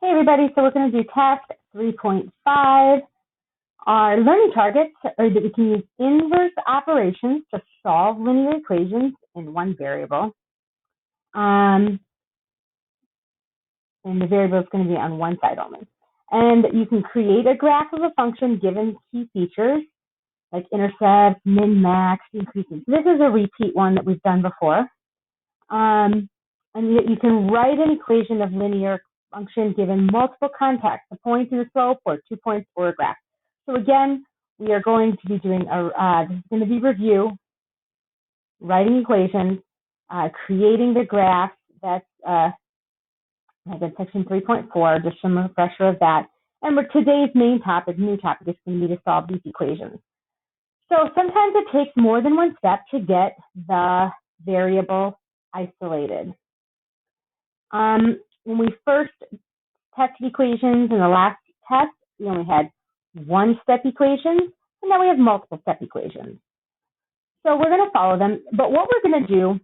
Hey everybody, so we're going to do task 3.5. Our learning targets are that we can use inverse operations to solve linear equations in one variable. And the variable is going to be on one side only. And you can create a graph of a function given key features like intercept, min, max, increasing. So this is a repeat one that we've done before. And you can write an equation of linear function given multiple contexts, a point and a slope, or 2 points, or a graph. So again, we are going to be doing this is going to be review, writing equations, creating the graph. That's section 3.4, just some refresher of that. And today's main topic, new topic, is going to be to solve these equations. So sometimes it takes more than one step to get the variable isolated. When we first tested equations in the last test, we only had one-step equations, and now we have multiple-step equations. So we're going to follow them, but what we're going to do,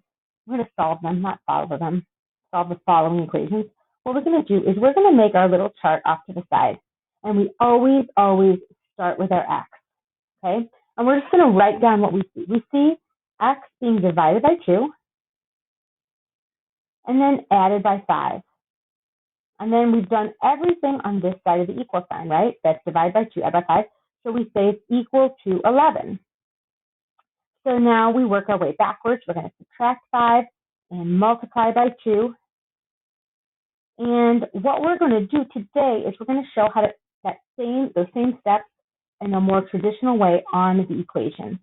we're going to solve them, not follow them, solve the following equations. What we're going to do is we're going to make our little chart off to the side, and we always start with our x, okay? And we're just going to write down what we see. We see x being divided by 2, and then added by 5. And then we've done everything on this side of the equal sign, right? That's divided by 2, add by 5. So we say it's equal to 11. So now we work our way backwards. We're going to subtract 5 and multiply by 2. And what we're going to do today is we're going to show how to those same steps in a more traditional way on the equation.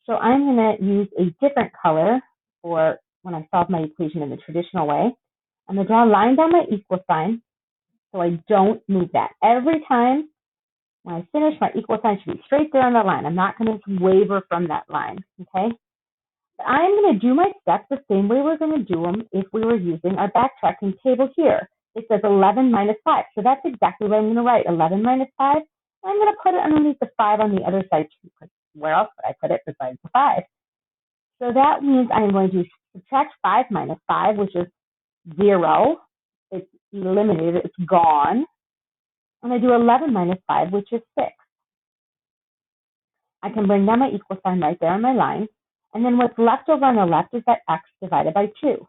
So I'm going to use a different color for when I solve my equation in the traditional way. I'm going to draw a line down my equal sign, so I don't move that. Every time when I finish, my equal sign should be straight there on the line. I'm not going to waver from that line, okay? But I'm going to do my steps the same way we're going to do them if we were using our backtracking table here. It says 11 minus 5, so that's exactly what I'm going to write, 11 minus 5. I'm going to put it underneath the 5 on the other side too, because where else would I put it besides the 5? So that means I'm going to subtract 5 minus 5, which is 0. It's eliminated, it's gone. And I do 11 minus 5, which is 6. I can bring down my equal sign right there on my line. And then what's left over on the left is that x divided by 2. You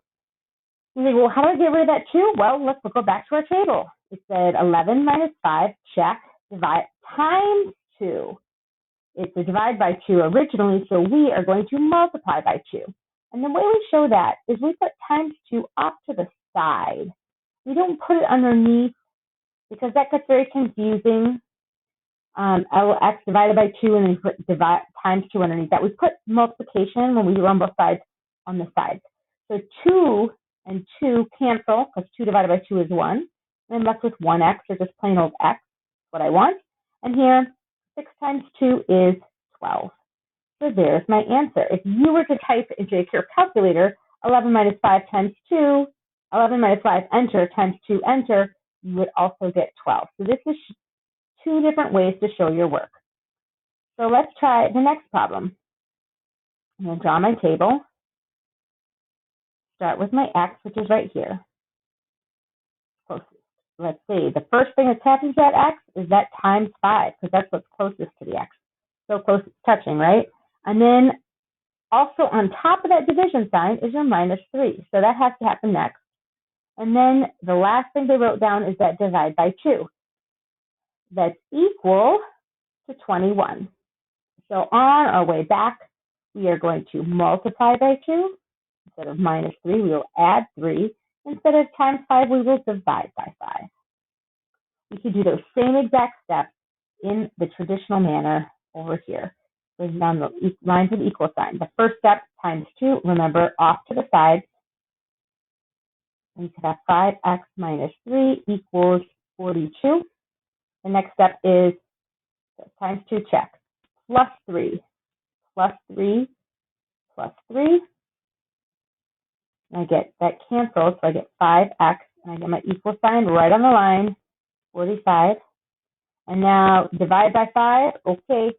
think, well, how do I get rid of that 2? Well, let's go back to our table. It said 11 minus 5, check, divide, times 2. It's a divide by 2 originally, so we are going to multiply by 2. And the way we show that is we put times 2 off to the side. We don't put it underneath because that gets very confusing. X divided by 2 and then put times 2 underneath that. We put multiplication when we do on both sides on the sides. So 2 and 2 cancel because 2 divided by 2 is 1. And I'm left with 1x or just plain old x, what I want. And here, 6 times 2 is 12. So there's my answer. If you were to type into your calculator 11 minus 5 times 2, 11 minus 5 enter times 2 enter, you would also get 12. So this is 2 different ways to show your work. So let's try the next problem. I'm going to draw my table. Start with my x, which is right here. Closest. Let's see. The first thing that's happening to that x is that times 5, because that's what's closest to the x. So close it's touching, right? And then also on top of that division sign is your minus 3. So that has to happen next. And then the last thing they wrote down is that divide by 2. That's equal to 21. So on our way back, we are going to multiply by 2. Instead of minus 3, we will add 3. Instead of times 5, we will divide by 5. We can do those same exact steps in the traditional manner over here. Bring down the lines of equal sign. The first step, times 2, remember, off to the side. We could have 5x minus 3 equals 42. The next step is times 2, check. Plus 3, plus 3, plus 3. And I get that canceled, so I get 5x, and I get my equal sign right on the line, 45. And now divide by 5, okay,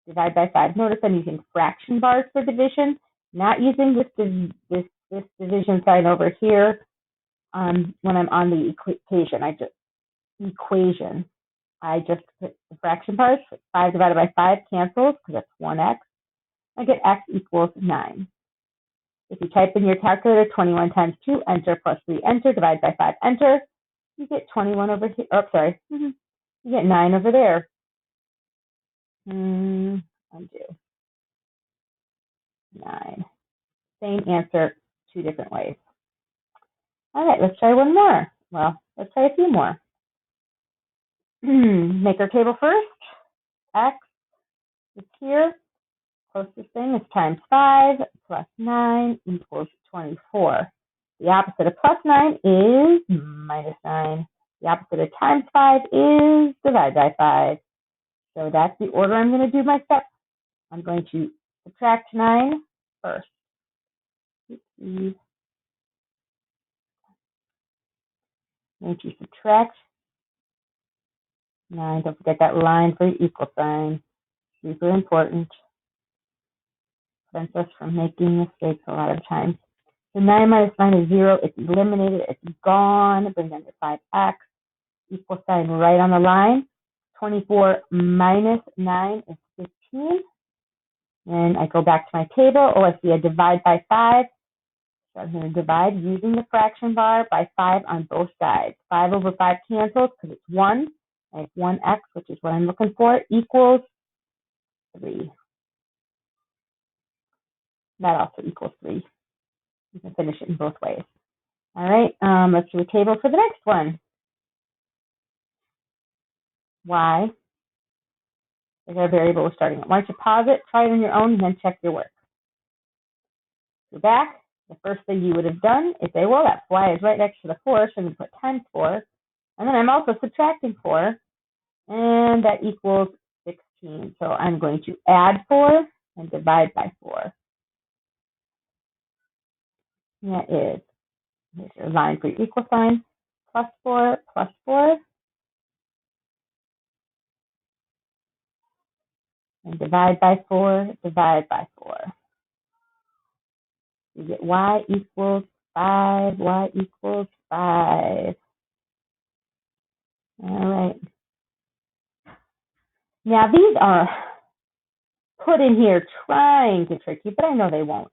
divide by 5. Notice I'm using fraction bars for division, not using this division sign over here when I'm on the equation. equation. I just put the fraction parts. 5 divided by 5 cancels because that's 1x. I get x equals 9. If you type in your calculator 21 times 2, enter, plus 3, enter, divide by 5, enter, you get 21 over here. Oh, sorry. You get 9 over there. Undo. 9. Same answer, 2 different ways. All right, let's try one more. Well, let's try a few more. Make our table first. X is here. Closest thing is times 5 plus 9 equals 24. The opposite of plus 9 is minus 9. The opposite of times 5 is divide by 5. So that's the order I'm going to do my steps. I'm going to subtract 9 first. I'm going to subtract 9. Don't forget that line for the equal sign. Super important. Prevents us from making mistakes a lot of times. So 9 minus 9 is 0. It's eliminated. It's gone. Bring down to 5x. Equal sign right on the line. 24 minus 9 is 15. And I go back to my table. Oh, I see a divide by 5. So I'm going to divide using the fraction bar by 5 on both sides. 5 over 5 cancels because it's 1. I have 1x, which is what I'm looking for, equals 3. That also equals 3. You can finish it in both ways. All right, let's do a table for the next one. Y is our variable we're starting at. Why don't you pause it, try it on your own, and then check your work. Go back. The first thing you would have done is say, well, that y is right next to the 4, so I'm going to put times 4. And then I'm also subtracting 4, and that equals 16. So I'm going to add 4 and divide by 4. And that is, here's your line for your equal sign, plus 4, and divide by 4, divide by 4. You get y equals 5, y equals 5. All right. Now, these are put in here trying to trick you, but I know they won't.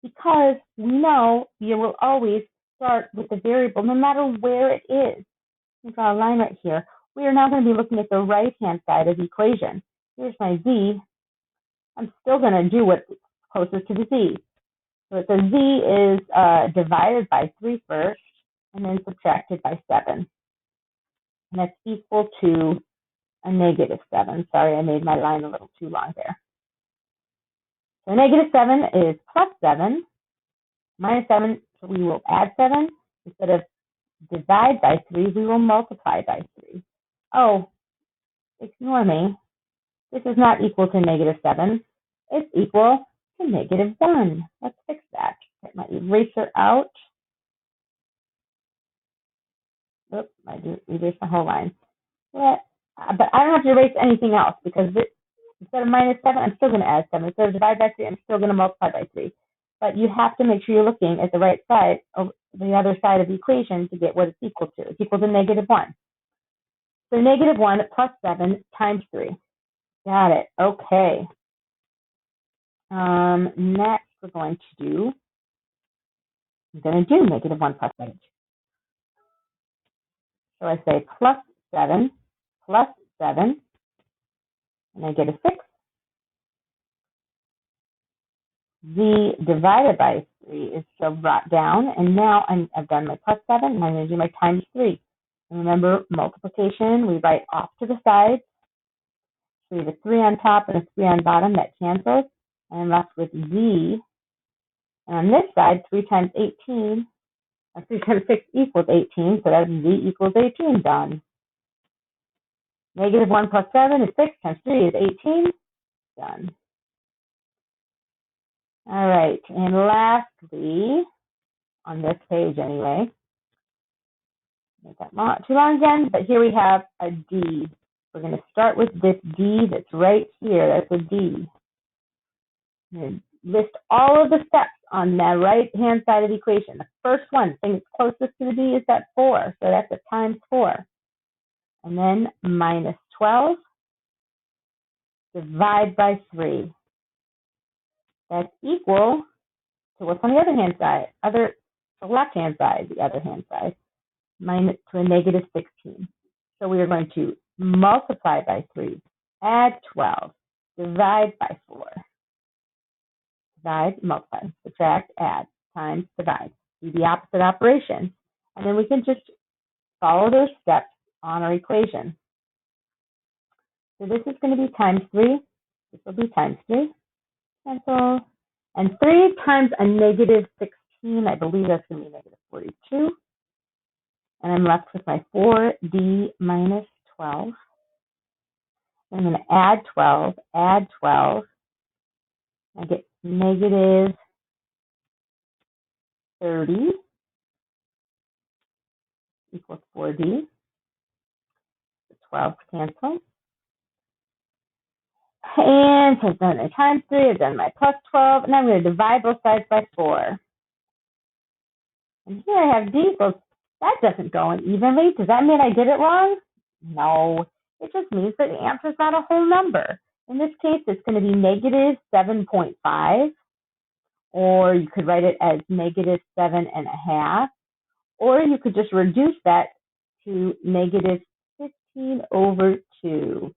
Because we know you will always start with the variable no matter where it is. We draw a line right here. We are now going to be looking at the right-hand side of the equation. Here's my z. I'm still going to do what's closest to the z. So the z is divided by 3 first, and then subtracted by 7. And that's equal to a negative 7. Sorry, I made my line a little too long there. So negative 7 is plus 7. Minus 7, so we will add 7. Instead of divide by 3, we will multiply by 3. Oh, ignore me. This is not equal to negative 7. It's equal to negative 1. Let's fix that. Get my eraser out. Oops, I erased my whole line. But I don't have to erase anything else because instead of minus 7, I'm still going to add 7. Instead of divide by 3, I'm still going to multiply by 3. But you have to make sure you're looking at the right side, of the other side of the equation to get what it's equal to. It's equal to negative 1. So negative 1 plus 7 times 3. Got it. Okay. Next, we're going to do negative 1 plus 7. So I say plus 7, and I get a 6. Z divided by 3 is still brought down, and now I've done my plus 7, and I'm going to do my times 3. And remember, multiplication, we write off to the sides. So we have a 3 on top and a 3 on bottom, that cancels. And I'm left with Z. And on this side, 3 times 18, 3 times 6 equals 18, so that's Z equals 18, done. Negative 1 plus 7 is 6, times 3 is 18, done. All right, and lastly, on this page anyway, make that too long again, but here we have a D. We're going to start with this D that's right here. That's a D. And list all of the steps on the right-hand side of the equation. The first one, thing that's closest to the D is that 4, so that's a times 4. and then minus 12, divide by 3. That's equal to what's on the other hand side, the left-hand side, the other hand side, minus to a negative 16. So we are going to multiply by 3, add 12, divide by 4. Divide, multiply, subtract, add, times, divide. Do the opposite operation. And then we can just follow those steps on our equation. So this is going to be times 3. This will be times 3. Cancel. And 3 times a negative 16, I believe that's going to be negative 42. And I'm left with my 4d minus 12. I'm going to add 12, add 12. I get negative 30 equals 4d. The 12 cancel. And so I've done my times 3, I've done my plus 12, and I'm going to divide both sides by 4. And here I have d equals, that doesn't go in evenly. Does that mean I did it wrong? No. It just means that the answer is not a whole number. In this case, it's going to be negative 7.5, or you could write it as negative 7.5, or you could just reduce that to negative 15 over 2.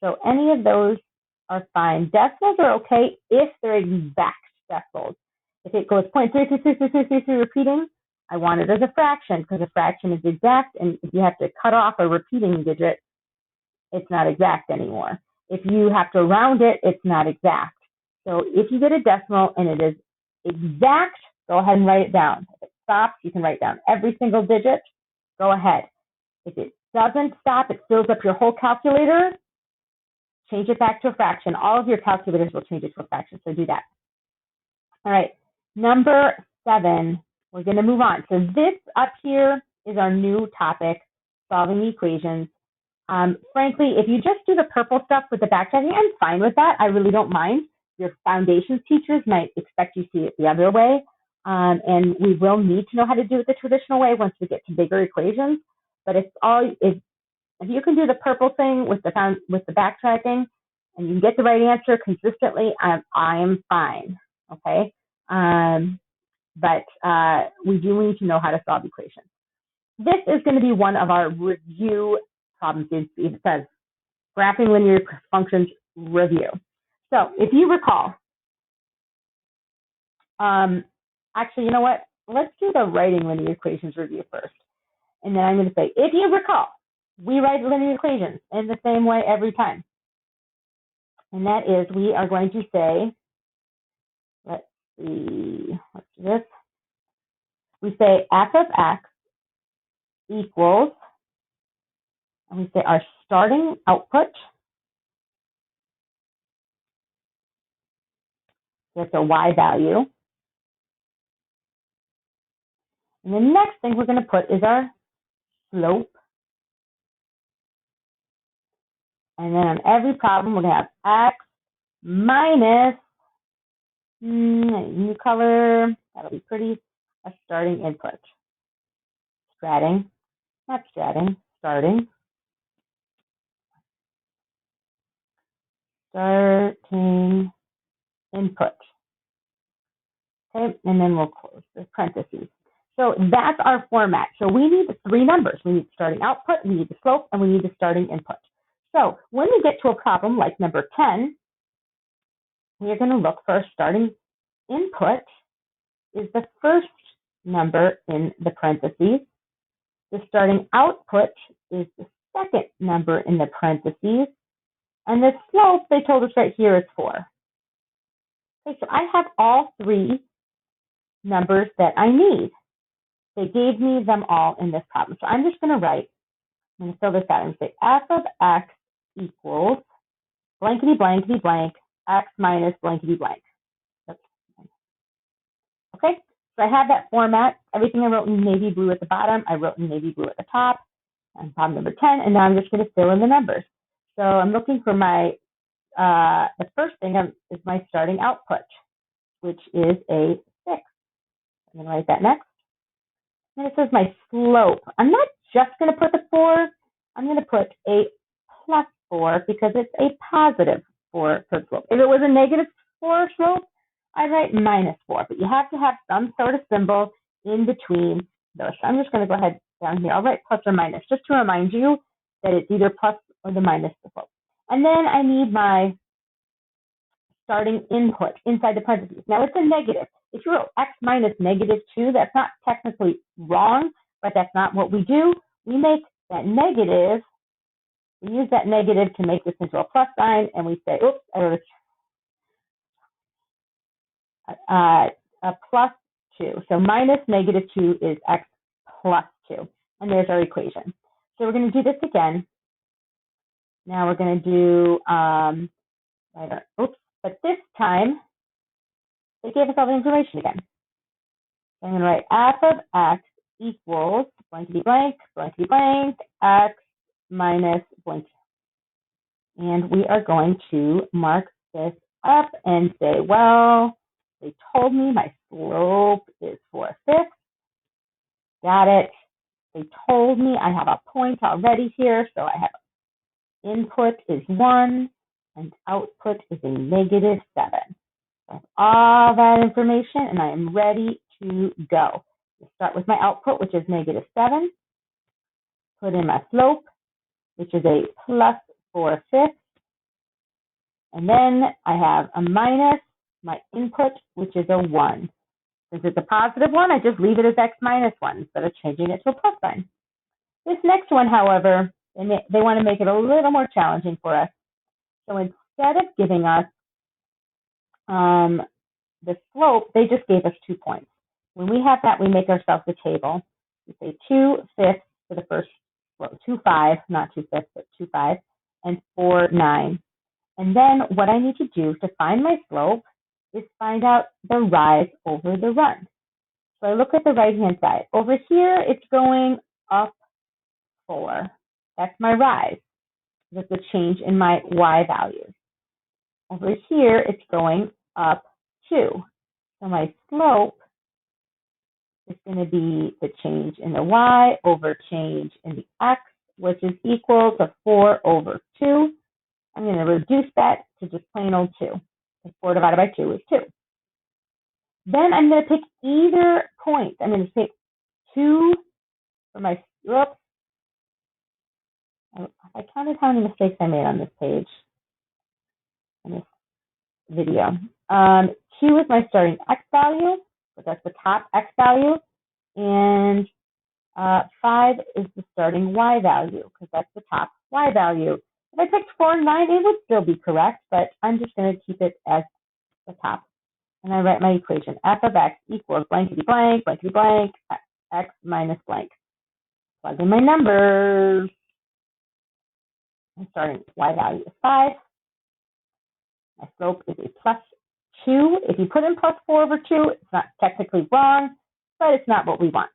So any of those are fine. Decimals are okay if they're exact decimals. If it goes 0.33333 repeating, I want it as a fraction because a fraction is exact, and if you have to cut off a repeating digit, it's not exact anymore. If you have to round it, it's not exact. So if you get a decimal and it is exact, go ahead and write it down. If it stops, you can write down every single digit. Go ahead. If it doesn't stop, it fills up your whole calculator, change it back to a fraction. All of your calculators will change it to a fraction, so do that. All right, number 7, we're going to move on. So this up here is our new topic, solving equations. Frankly, if you just do the purple stuff with the backtracking, I'm fine with that. I really don't mind. Your foundations teachers might expect you to see it the other way, and we will need to know how to do it the traditional way once we get to bigger equations. But if you can do the purple thing with the backtracking, and you can get the right answer consistently, I am fine. Okay, but we do need to know how to solve equations. This is going to be one of our review problems. It says graphing linear functions review. So if you recall, actually, you know what? Let's do the writing linear equations review first. And then I'm going to say, if you recall, we write linear equations in the same way every time. And that is, we are going to say, let's do this. We say f of x equals, and we say our starting output, that's a y value. And the next thing we're going to put is our slope. And then on every problem, we're going to have x minus, new color, that'll be pretty, a starting input. Starting input. Okay, and then we'll close the parentheses. So that's our format. So we need 3 numbers. We need starting output, we need the slope, and we need the starting input. So when we get to a problem like number 10, we are going to look for our starting input is the first number in the parentheses. The starting output is the second number in the parentheses. And the slope, they told us right here, is 4. Okay, so I have all 3 numbers that I need. They gave me them all in this problem. So I'm just going to write, I'm going to fill this out and say f of x equals blankety blankety blank x minus blankety blank. Okay, so I have that format. Everything I wrote in navy blue at the bottom, I wrote in navy blue at the top. And problem number 10, and now I'm just going to fill in the numbers. So I'm looking for my, the first thing is my starting output, which is a 6. I'm going to write that next. And it says my slope. I'm not just going to put the 4. I'm going to put a plus 4 because it's a positive 4 for slope. If it was a negative 4 slope, I'd write minus 4, but you have to have some sort of symbol in between those. So I'm just going to go ahead down here. I'll write plus or minus just to remind you that it's either plus or the minus the slope. And then I need my starting input inside the parentheses. Now it's a negative. If you wrote x minus negative 2, that's not technically wrong, but that's not what we do. We make that negative, we use that negative to make this into a plus sign, and we say, oops, I wrote a plus 2. So minus negative 2 is x plus 2. And there's our equation. So we're going to do this again. Now we're going to do, but this time, they gave us all the information again. So I'm going to write f of x equals blankety blank, x minus blank. And we are going to mark this up and say, well, they told me my slope is 4/5. Got it. They told me I have a point already here, so I have input is 1 and output is a negative 7. I have all that information and I am ready to go. I'll start with my output, which is negative 7. Put in my slope, which is a plus 4/5. And then I have a minus my input, which is a 1. Since it's a positive 1, I just leave it as x minus 1 instead of changing it to a plus sign. This next one, however, they want to make it a little more challenging for us. So instead of giving us the slope, they just gave us 2 points. When we have that, we make ourselves a table. We say 2/5 for the first, 2/5, not 2/5, but 2/5, and 4/9. And then what I need to do to find my slope is find out the rise over the run. So I look at the right-hand side. Over here, it's going up 4. That's my rise. That's a change in my y values. Over here, it's going up 2. So my slope is going to be the change in the y over change in the x, which is equal to 4/2. I'm going to reduce that to just plain old 2. 4 divided by 2 is 2. Then I'm going to pick either point. I'm going to take 2 for my, I counted how many mistakes I made on this page, in this video. 2 is my starting x value, so that's the top x value, and 5 is the starting y value, because that's the top y value. If I picked 4 and 9, it would still be correct, but I'm just going to keep it as the top. And I write my equation, f of x equals blankety blank, x minus blank. Plug in my numbers. My starting y value is 5. My slope is a plus 2. If you put in plus 4/2, it's not technically wrong, but it's not what we want.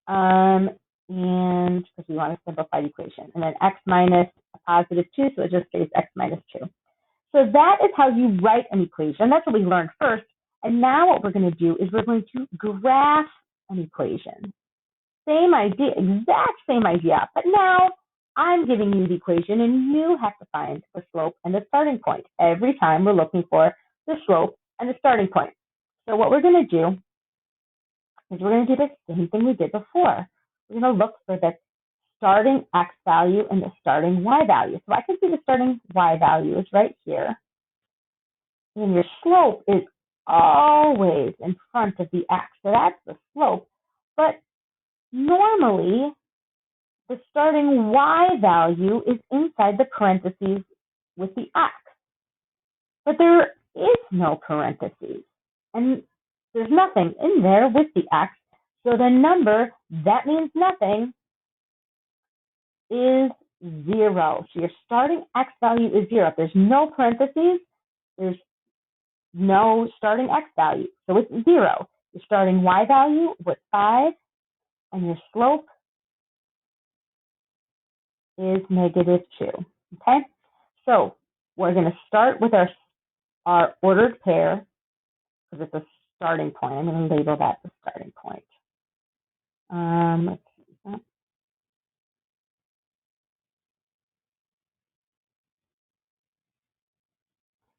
And because we want a simplified equation. And then x minus a positive 2, so it just stays x minus 2. So that is how you write an equation. That's what we learned first. And now what we're going to do is we're going to graph an equation. Same idea, exact same idea. But now I'm giving you the equation and you have to find the slope and the starting point. Every time we're looking for the slope and the starting point. So what we're going to do is we're going to do the same thing we did before. We're going to look for the starting x value and the starting y value. So I can see the starting y value is right here. And your slope is always in front of the x. So that's the slope. But normally, the starting y value is inside the parentheses with the x. But there is no parentheses. And there's nothing in there with the x. So the number, that means nothing, is 0. So your starting x value is 0. If there's no parentheses, there's no starting x value. So it's 0. Your starting y value was 5, and your slope is negative 2. Okay? So we're going to start with our ordered pair, because it's a starting point. I'm going to label that the starting point. Let's see.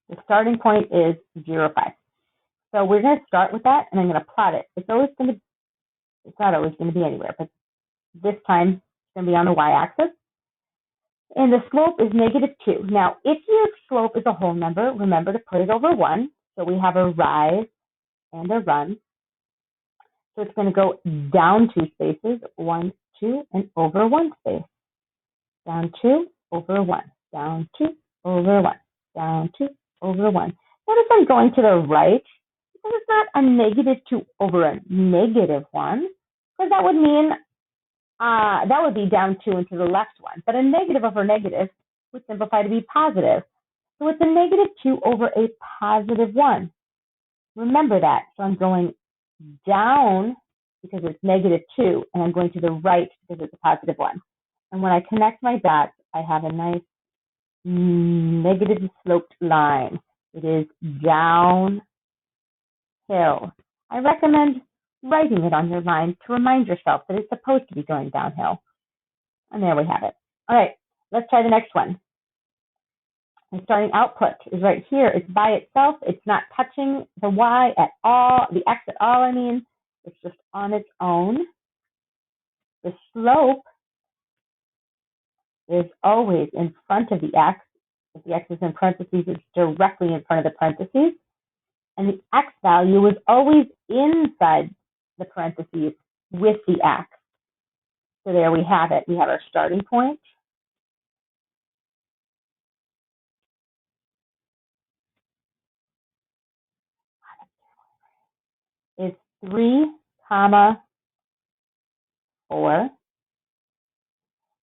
The starting point is 0, 5. So we're going to start with that, and I'm going to plot it. It's not always going to be anywhere, but this time it's going to be on the y-axis. And the slope is -2. Now, if your slope is a whole number, remember to put it over 1. So we have a rise and a run. So it's going to go down 2 spaces, 1, 2, and over 1 space. Down 2, over 1, down 2, over 1, down 2, over 1. Notice I'm going to the right, because it's not a -2 over a -1, because that would mean that would be down 2 into the left 1. But a negative over negative would simplify to be positive. So it's a -2 over a positive 1. Remember that. So I'm going down because it's -2, and I'm going to the right because it's a positive 1. And when I connect my dots, I have a nice negative sloped line. It is downhill. I recommend writing it on your line to remind yourself that it's supposed to be going downhill. And there we have it. All right, let's try the next one. My starting output is right here. It's by itself. It's not touching the y at all, the x at all, I mean. It's just on its own. The slope is always in front of the x. If the x is in parentheses, it's directly in front of the parentheses. And the x value is always inside the parentheses with the x. So there we have it. We have our starting point. Is 3, 4.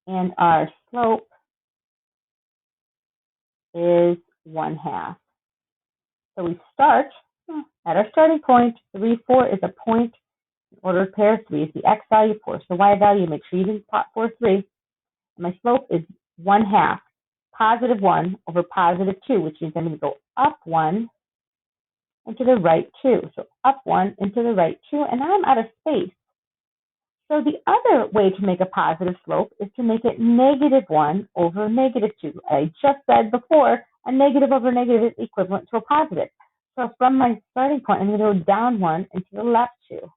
And our slope is 1/2. So we start at our starting point. 3, 4 is a point in ordered pair. 3 is the x value, 4 is the y value. Make sure you didn't plot 4, 3. And my slope is 1/2, positive 1 over positive 2, which means I'm going to go up 1 and to the right 2. So up 1 and to the right 2, and now I'm out of space. So the other way to make a positive slope is to make it -1 over -2. I just said before, a negative over negative is equivalent to a positive. So from my starting point, I'm going to go down 1 and to the left 2.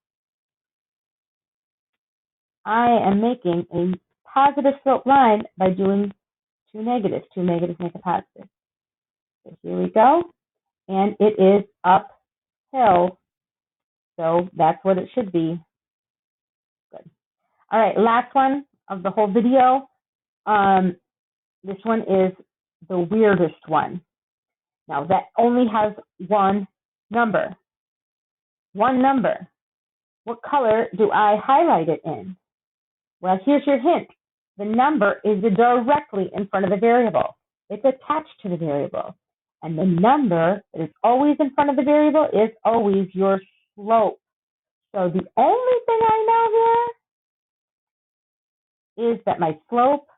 I am making a positive slope line by doing 2 negatives. 2 negatives make a positive. So here we go. And it is uphill. So that's what it should be. Good. All right, last one of the whole video. This one is the weirdest one. Now, that only has one number. One number. What color do I highlight it in? Well, here's your hint. The number is directly in front of the variable. It's attached to the variable. And the number that is always in front of the variable is always your slope. So the only thing I know here is that my slope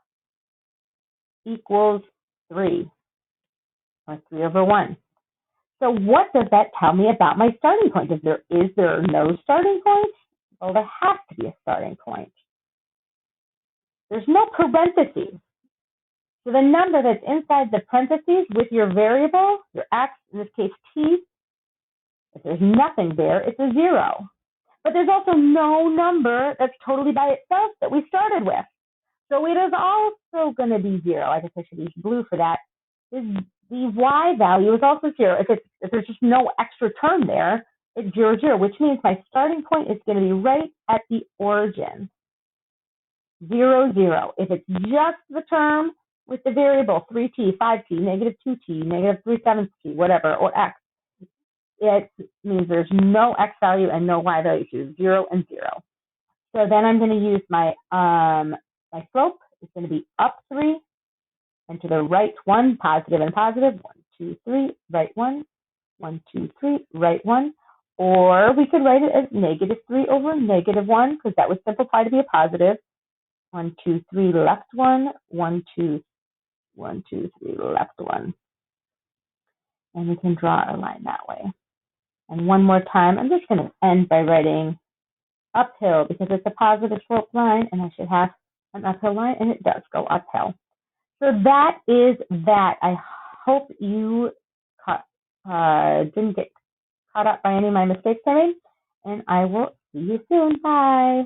equals 3, or 3 over 1. So what does that tell me about my starting point? Is there no starting point? Well, there has to be a starting point. There's no parentheses. So the number that's inside the parentheses with your variable, your x, in this case t, if there's nothing there, it's a 0. But there's also no number that's totally by itself that we started with. So it is also going to be 0. I guess I should use blue for that. The y value is also 0. If there's just no extra term there, it's 0, 0, which means my starting point is going to be right at the origin. 0, 0. If it's just the term with the variable 3t, 5t, -2t, -3/7t, whatever, or x, it means there's no x value and no y value. So 0 and 0. So then I'm going to use my slope is going to be up 3 and to the right 1, positive and positive. 1, 2, 3, right 1. 1, 2, 3, right 1. Or we could write it as -3 over -1 because that would simplify to be a positive. 1, 2, 3, left 1. 1, 2, 3, left 1. And we can draw our line that way. And one more time, I'm just going to end by writing uphill because it's a positive slope line and I should have an uphill line, and it does go uphill. So that is that. I hope you caught didn't get caught up by any of my mistakes I made. And I will see you soon. Bye.